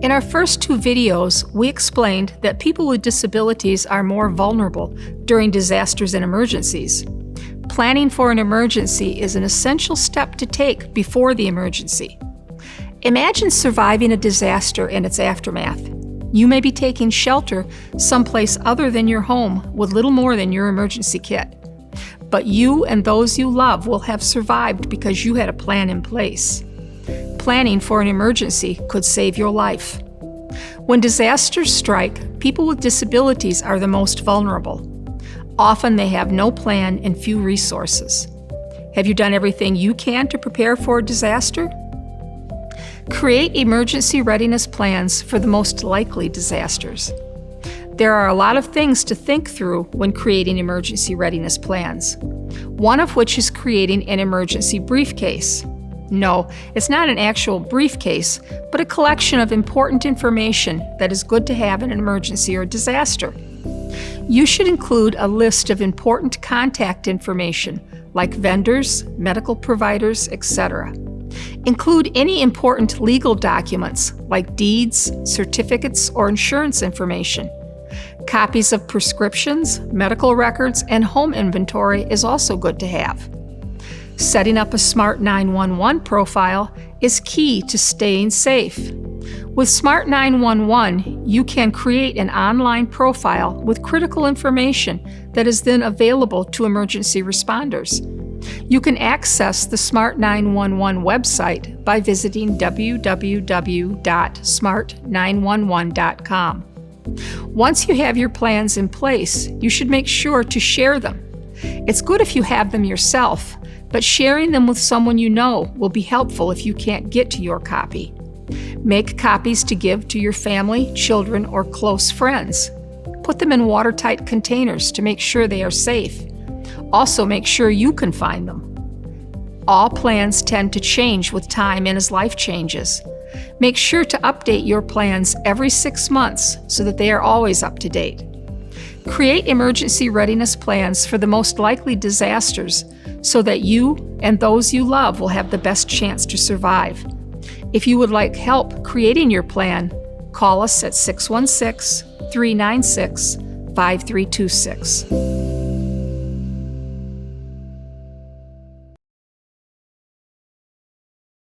In our first two videos, we explained that people with disabilities are more vulnerable during disasters and emergencies. Planning for an emergency is an essential step to take before the emergency. Imagine surviving a disaster and its aftermath. You may be taking shelter someplace other than your home with little more than your emergency kit. But you and those you love will have survived because you had a plan in place. Planning for an emergency could save your life. When disasters strike, people with disabilities are the most vulnerable. Often they have no plan and few resources. Have you done everything you can to prepare for a disaster? Create emergency readiness plans for the most likely disasters. There are a lot of things to think through when creating emergency readiness plans, one of which is creating an emergency briefcase. No, it's not an actual briefcase, but a collection of important information that is good to have in an emergency or disaster. You should include a list of important contact information like vendors, medical providers, etc. Include any important legal documents like deeds, certificates, or insurance information. Copies of prescriptions, medical records, and home inventory is also good to have. Setting up a Smart 911 profile is key to staying safe. With Smart 911, you can create an online profile with critical information that is then available to emergency responders. You can access the Smart 911 website by visiting www.smart911.com. Once you have your plans in place, you should make sure to share them. It's good if you have them yourself, but sharing them with someone you know will be helpful if you can't get to your copy. Make copies to give to your family, children, or close friends. Put them in watertight containers to make sure they are safe. Also, make sure you can find them. All plans tend to change with time and as life changes. Make sure to update your plans every 6 months so that they are always up to date. Create emergency readiness plans for the most likely disasters so that you and those you love will have the best chance to survive. If you would like help creating your plan, call us at 616-396-5326.